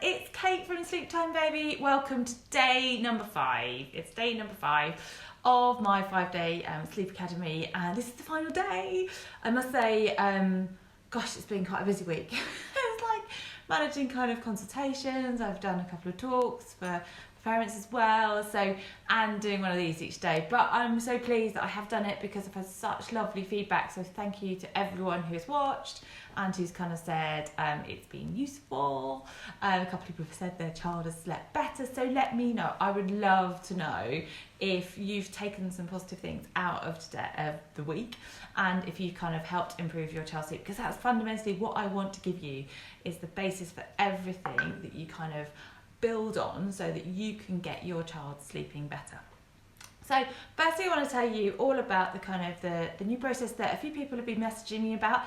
it's Kate from Sleep Time Baby. Welcome to day number 5. It's day number 5 of my 5-day sleep academy, and this is the final day. I must say, gosh, it's been quite a busy week. It's like managing kind of consultations. I've done a couple of talks for parents as well, and doing one of these each day. But I'm so pleased that I have done it because I've had such lovely feedback. So thank you to everyone who's watched and who's kind of said it's been useful. A couple of people have said their child has slept better. So let me know. I would love to know if you've taken some positive things out of the week, and if you've kind of helped improve your child's sleep, because that's fundamentally what I want to give you, is the basis for everything that you kind of build on so that you can get your child sleeping better. So firstly, I want to tell you all about the kind of the new process that a few people have been messaging me about.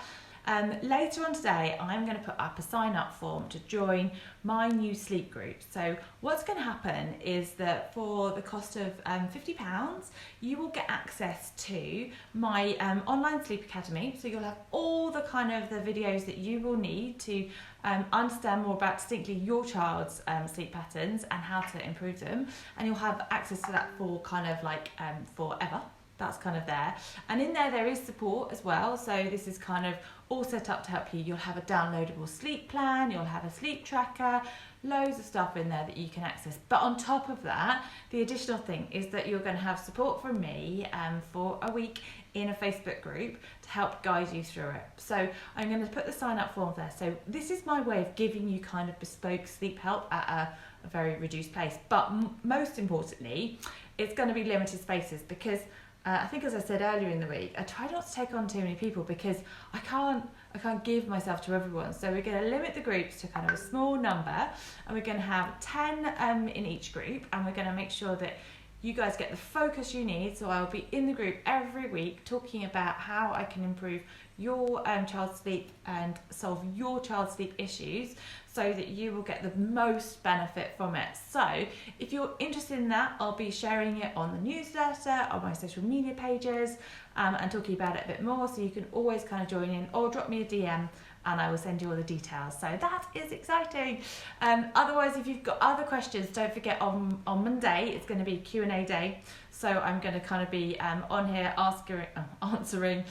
Later on today, I'm going to put up a sign-up form to join my new sleep group. So what's going to happen is that for the cost of £50, you will get access to my online sleep academy. So you'll have all the kind of the videos that you will need to understand more about distinctly your child's sleep patterns and how to improve them. And you'll have access to that for kind of like forever. That's kind of there. And in there is support as well. So this is kind of all set up to help you. You'll have a downloadable sleep plan, you'll have a sleep tracker, loads of stuff in there that you can access. But on top of that, the additional thing is that you're going to have support from me for a week in a Facebook group to help guide you through it. So I'm going to put the sign up form there. So this is my way of giving you kind of bespoke sleep help at a very reduced pace. But most importantly, it's going to be limited spaces, because I think, as I said earlier in the week, I try not to take on too many people because I can't give myself to everyone. So we're going to limit the groups to kind of a small number, and we're going to have 10 in each group, and we're going to make sure that you guys get the focus you need. So I'll be in the group every week talking about how I can improve your child's sleep and solve your child's sleep issues so that you will get the most benefit from it. So if you're interested in that, I'll be sharing it on the newsletter, on my social media pages, and talking about it a bit more. So you can always kind of join in or drop me a DM, and I will send you all the details. So that is exciting. Otherwise, if you've got other questions, don't forget on Monday, it's going to be Q&A day. So I'm going to kind of be on here answering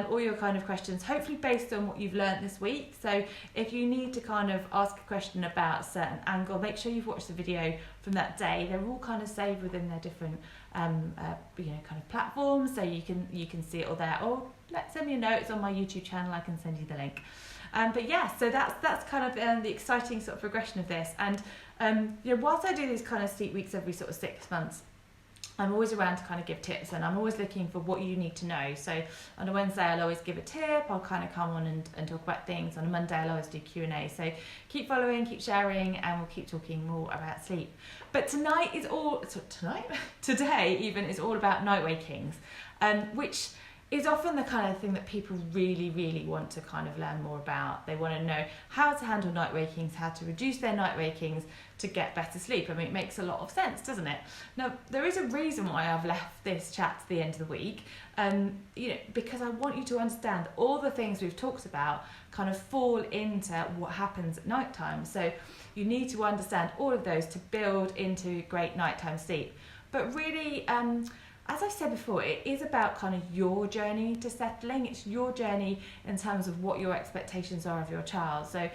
all your kind of questions, hopefully based on what you've learned this week. So if you need to kind of ask a question about a certain angle, make sure you've watched the video from that day. They're all kind of saved within their different kind of platforms, so you can see it all there. Or send me a note. It's on my YouTube channel. I can send you the link. But yeah, so that's kind of the exciting sort of progression of this. And whilst I do these kind of sleep weeks every sort of 6 months, I'm always around to kind of give tips, and I'm always looking for what you need to know. So on a Wednesday, I'll always give a tip. I'll kind of come on and talk about things. On a Monday, I'll always do Q&A. So keep following, keep sharing, and we'll keep talking more about sleep. But today even is all about Nightwakings, which is often the kind of thing that people really, really want to kind of learn more about. They want to know how to handle night wakings, how to reduce their night wakings to get better sleep. I mean, it makes a lot of sense, doesn't it? Now, there is a reason why I've left this chat to the end of the week, because I want you to understand all the things we've talked about kind of fall into what happens at nighttime. So you need to understand all of those to build into great nighttime sleep. But really, as I said before, it is about kind of your journey to settling. It's your journey in terms of what your expectations are of your child. So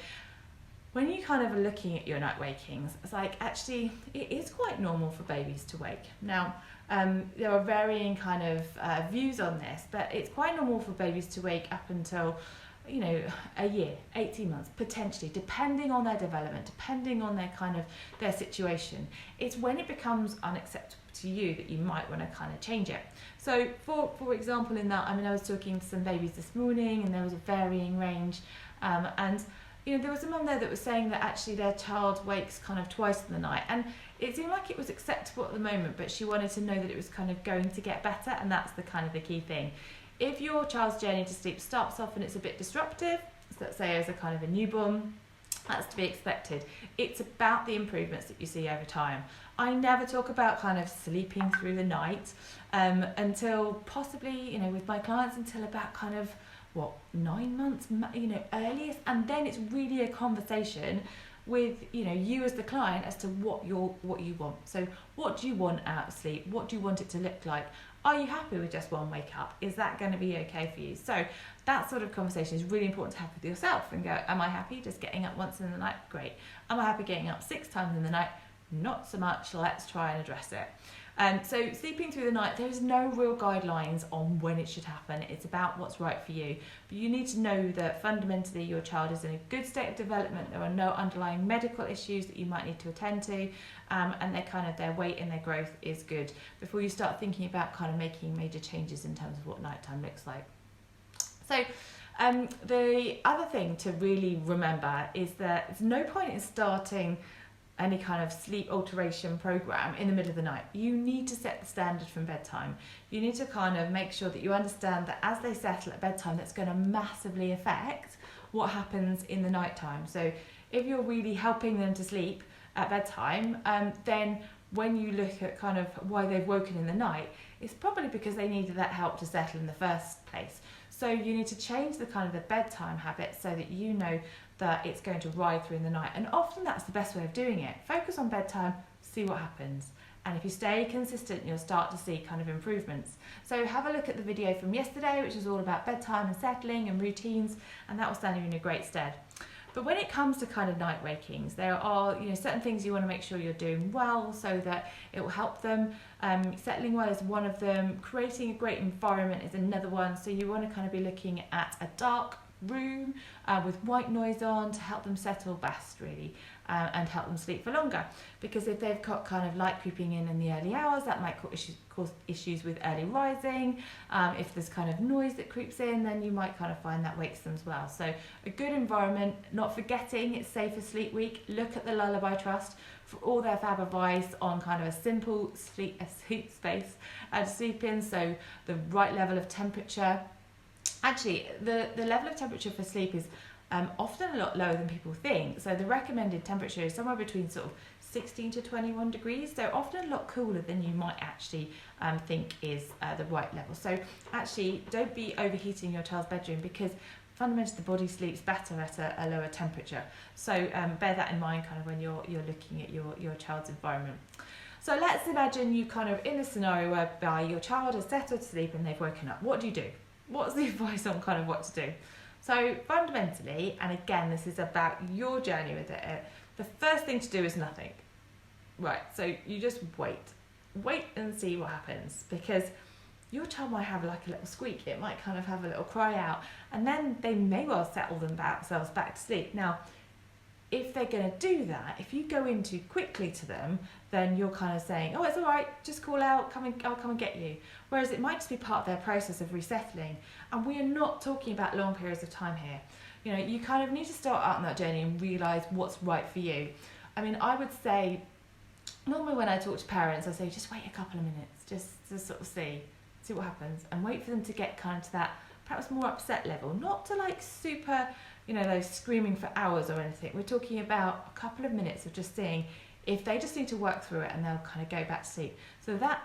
when you kind of are looking at your night wakings, it's like, actually, it is quite normal for babies to wake. Now, there are varying kind of views on this, but it's quite normal for babies to wake up until, a year, 18 months, potentially, depending on their development, depending on their situation. It's when it becomes unacceptable to you that you might want to kind of change it. So for example, in that, I was talking to some babies this morning, and there was a varying range, and there was a mum there that was saying that actually their child wakes kind of twice in the night, and it seemed like it was acceptable at the moment, but she wanted to know that it was kind of going to get better, and that's the kind of the key thing. If your child's journey to sleep starts off and it's a bit disruptive, so let's say as a kind of a newborn, that's to be expected. It's about the improvements that you see over time. I never talk about kind of sleeping through the night until possibly, with my clients, until about kind of 9 months, earliest, and then it's really a conversation with you as the client as to what you want. So what do you want out of sleep? What do you want it to look like? Are you happy with just one wake up? Is that going to be okay for you? So that sort of conversation is really important to have with yourself and go, am I happy just getting up once in the night? Great. Am I happy getting up 6 times in the night? Not so much. Let's try and address it. So sleeping through the night, there's no real guidelines on when it should happen. It's about what's right for you. But you need to know that fundamentally your child is in a good state of development. There are no underlying medical issues that you might need to attend to, and their weight and their growth is good before you start thinking about kind of making major changes in terms of what nighttime looks like. So the other thing to really remember is that there's no point in starting any kind of sleep alteration program in the middle of the night. You need to set the standard from bedtime. You need to kind of make sure that you understand that as they settle at bedtime, that's going to massively affect what happens in the nighttime. So if you're really helping them to sleep at bedtime, then when you look at kind of why they've woken in the night, it's probably because they needed that help to settle in the first place. So you need to change the kind of the bedtime habit so that you know that it's going to ride through in the night. And often that's the best way of doing it. Focus on bedtime, see what happens. And if you stay consistent, you'll start to see kind of improvements. So have a look at the video from yesterday, which is all about bedtime and settling and routines, and that will stand you in a great stead. But when it comes to kind of night wakings, there are certain things you want to make sure you're doing well so that it will help them. Settling well is one of them. Creating a great environment is another one. So you want to kind of be looking at a dark room with white noise on to help them settle best, really, and help them sleep for longer. Because if they've got kind of light creeping in the early hours, that might cause issues with early rising. If there's kind of noise that creeps in, then you might kind of find that wakes them as well. So a good environment, not forgetting it's Safer Sleep Week. Look at the Lullaby Trust for all their fab advice on kind of a simple sleep space to sleep in. So the right level of temperature. Actually, the level of temperature for sleep is often a lot lower than people think. So the recommended temperature is somewhere between sort of 16 to 21 degrees. So often a lot cooler than you might actually think is the right level. So actually, don't be overheating your child's bedroom because fundamentally the body sleeps better at a lower temperature. So bear that in mind kind of when you're looking at your child's environment. So let's imagine you kind of in a scenario whereby your child has settled to sleep and they've woken up. What do you do? What's the advice on kind of what to do? So fundamentally, and again, this is about your journey with it, the first thing to do is nothing. Right, so you just wait and see what happens, because your child might have like a little squeak, it might kind of have a little cry out, and then they may well settle themselves back to sleep. Now, if they're going to do that, if you go in too quickly to them, then you're kind of saying, oh, it's all right, just call out, I'll come and get you. Whereas it might just be part of their process of resettling. And we are not talking about long periods of time here. You kind of need to start out on that journey and realise what's right for you. I mean, I would say, normally when I talk to parents, I say, just wait a couple of minutes, just to sort of see what happens, and wait for them to get kind of to that perhaps more upset level, not to like super, those screaming for hours or anything. We're talking about a couple of minutes of just seeing if they just need to work through it and they'll kind of go back to sleep. So that,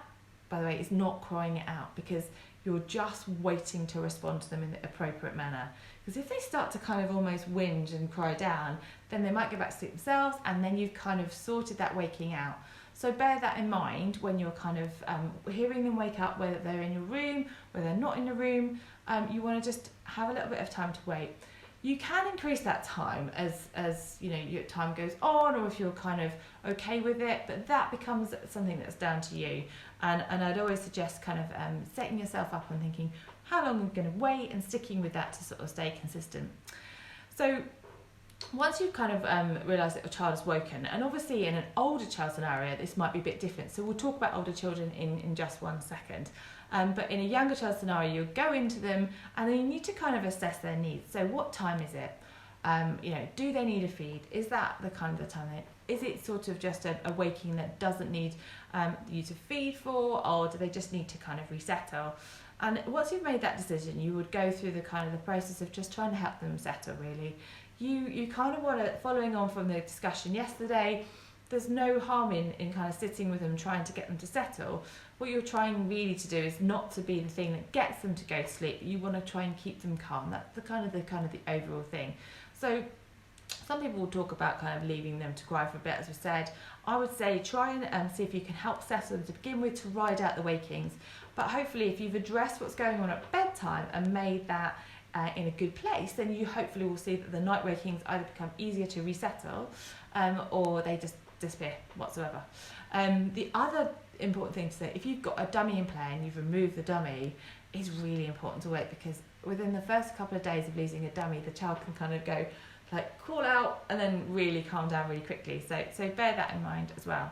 by the way, is not crying it out, because you're just waiting to respond to them in the appropriate manner. Because if they start to kind of almost whinge and cry down, then they might go back to sleep themselves, and then you've kind of sorted that waking out. So bear that in mind when you're kind of hearing them wake up, whether they're in your room, whether they're not in the room. You want to just have a little bit of time to wait. You can increase that time as your time goes on, or if you're kind of okay with it, but that becomes something that's down to you. And I'd always suggest kind of setting yourself up and thinking, how long am I going to wait, and sticking with that to sort of stay consistent. So once you've kind of realised that your child has woken, and obviously in an older child scenario, this might be a bit different. So we'll talk about older children in just one second. But in a younger child scenario, you'll go into them and then you need to kind of assess their needs. So what time is it? Do they need a feed? Is that the kind of the time is it sort of just a waking that doesn't need you to feed for, or do they just need to kind of resettle? And once you've made that decision, you would go through the kind of the process of just trying to help them settle, really. You kind of want to, following on from the discussion yesterday, there's no harm in kind of sitting with them, trying to get them to settle. What you're trying really to do is not to be the thing that gets them to go to sleep. You want to try and keep them calm. That's the kind of the overall thing. So Some people will talk about kind of leaving them to cry for a bit, as we said. I would say try and see if you can help settle them to begin with to ride out the wakings. But hopefully if you've addressed what's going on at bedtime and made that in a good place, then you hopefully will see that the night wakings either become easier to resettle or they just disappear whatsoever. The other important thing to say, if you've got a dummy in play and you've removed the dummy, it's really important to wait, because within the first couple of days of losing a dummy, the child can kind of go like call out and then really calm down really quickly. So bear that in mind as well.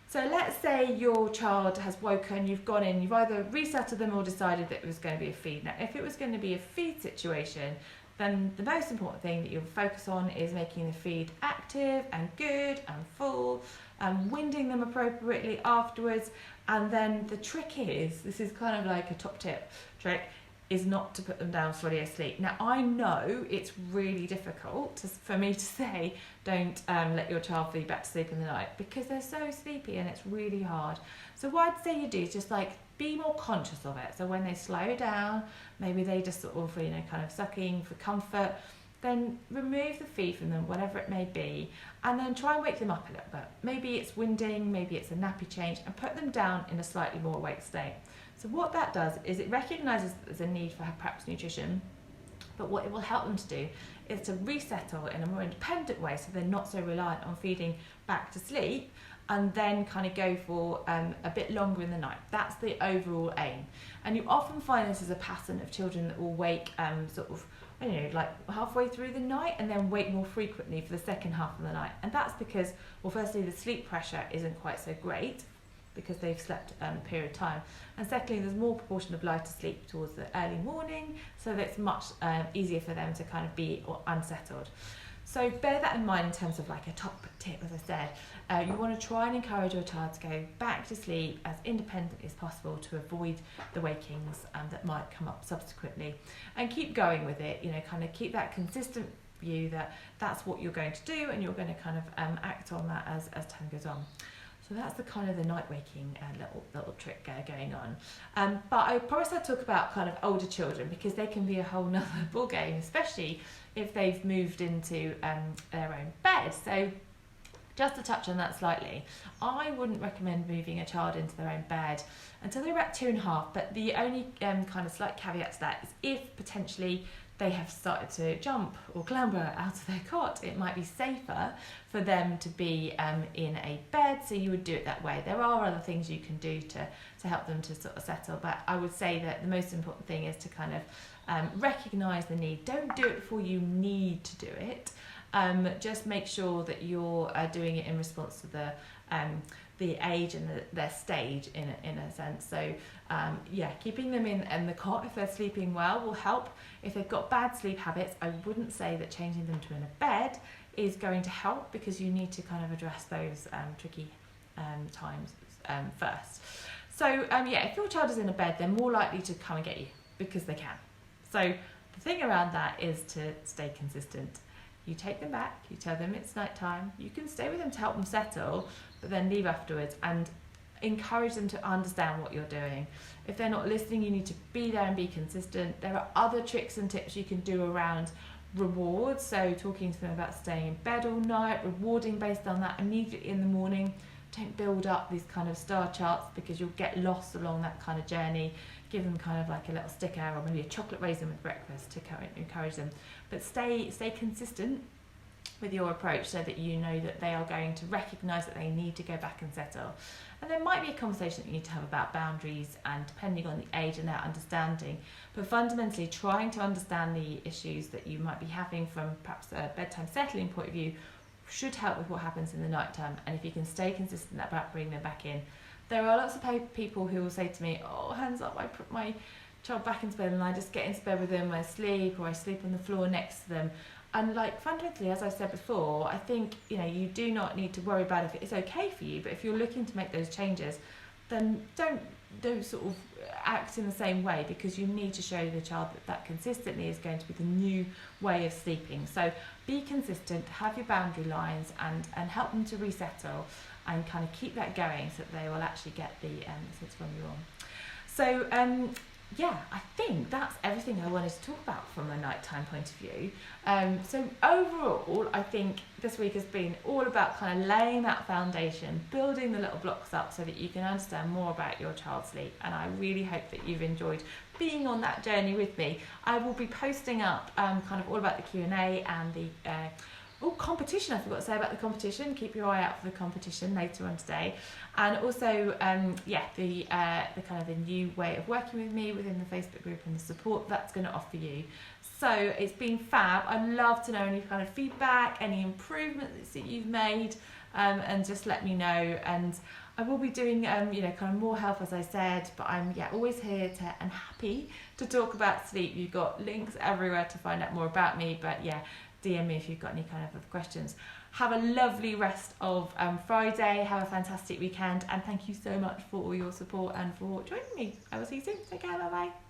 So let's say your child has woken, you've gone in, you've either resettled them or decided that it was going to be a feed. Now, if it was going to be a feed situation, then the most important thing that you'll focus on is making the feed active and good and full, and winding them appropriately afterwards. And then the trick is, this is kind of like a top tip trick, is not to put them down fully asleep. Now, I know it's really difficult for me to say don't let your child feed back to sleep in the night, because they're so sleepy and it's really hard. So what I'd say you do is just like be more conscious of it. So when they slow down, maybe they just sort of, kind of sucking for comfort, then remove the feed from them, whatever it may be, and then try and wake them up a little bit. Maybe it's winding, maybe it's a nappy change, and put them down in a slightly more awake state. So what that does is it recognises that there's a need for perhaps nutrition, but what it will help them to do is to resettle in a more independent way, so they're not so reliant on feeding back to sleep, and then kind of go for a bit longer in the night. That's the overall aim. And you often find this as a pattern of children that will wake sort of, like halfway through the night and then wake more frequently for the second half of the night. And that's because, well, firstly, the sleep pressure isn't quite so great because they've slept a period of time. And secondly, there's more proportion of lighter sleep towards the early morning, so that it's much easier for them to kind of be unsettled. So bear that in mind in terms of like a top tip, as I said. You want to try and encourage your child to go back to sleep as independently as possible to avoid the wakings that might come up subsequently. And keep going with it, kind of keep that consistent view that that's what you're going to do, and you're going to kind of act on that as time goes on. So that's the kind of the night waking little trick going on. But I promised I'd talk about kind of older children, because they can be a whole nother ball game, especially if they've moved into their own bed. So just to touch on that slightly, I wouldn't recommend moving a child into their own bed until they're about 2.5. But the only kind of slight caveat to that is if potentially they have started to jump or clamber out of their cot, it might be safer for them to be in a bed, so you would do it that way. There are other things you can do to help them to sort of settle, but I would say that the most important thing is to kind of recognise the need. Don't do it before you need to do it. Just make sure that you're doing it in response to the age and their stage in a sense. So keeping them in the cot if they're sleeping well will help. If they've got bad sleep habits, I wouldn't say that changing them to in a bed is going to help, because you need to kind of address those tricky times first. So if your child is in a bed, they're more likely to come and get you because they can. So the thing around that is to stay consistent. You take them back, you tell them it's night time, you can stay with them to help them settle, but then leave afterwards, and encourage them to understand what you're doing. If they're not listening, you need to be there and be consistent. There are other tricks and tips you can do around rewards, so talking to them about staying in bed all night, rewarding based on that immediately in the morning. Don't build up these kind of star charts, because you'll get lost along that kind of journey. Give them kind of like a little sticker or maybe a chocolate raisin with breakfast to encourage them. But stay consistent with your approach, so that you know that they are going to recognise that they need to go back and settle. And there might be a conversation that you need to have about boundaries, and depending on the age and their understanding, but fundamentally trying to understand the issues that you might be having from perhaps a bedtime settling point of view should help with what happens in the night time. And if you can stay consistent about bringing them back in. There are lots of people who will say to me, oh, hands up, I put my child back into bed and I just get into bed with them, I sleep, or I sleep on the floor next to them. And like fundamentally, as I said before, I think you do not need to worry about if it's okay for you, but if you're looking to make those changes, then don't sort of act in the same way, because you need to show the child that consistently is going to be the new way of sleeping. So be consistent, have your boundary lines, and help them to resettle, and kind of keep that going so that they will actually get the sense from you on. So yeah, I think that's everything I wanted to talk about from a nighttime point of view. So overall, I think this week has been all about kind of laying that foundation, building the little blocks up so that you can understand more about your child's sleep. And I really hope that you've enjoyed being on that journey with me. I will be posting up kind of all about the Q&A and the competition. I forgot to say about the competition. Keep your eye out for the competition later on today. And also, the kind of the new way of working with me within the Facebook group and the support that's going to offer you. So it's been fab. I'd love to know any kind of feedback, any improvements that you've made, and just let me know. And I will be doing, kind of more help, as I said, but I'm always here and happy to talk about sleep. You've got links everywhere to find out more about me, but DM me if you've got any kind of other questions. Have a lovely rest of Friday. Have a fantastic weekend. And thank you so much for all your support and for joining me. I will see you soon. Take care. Bye-bye.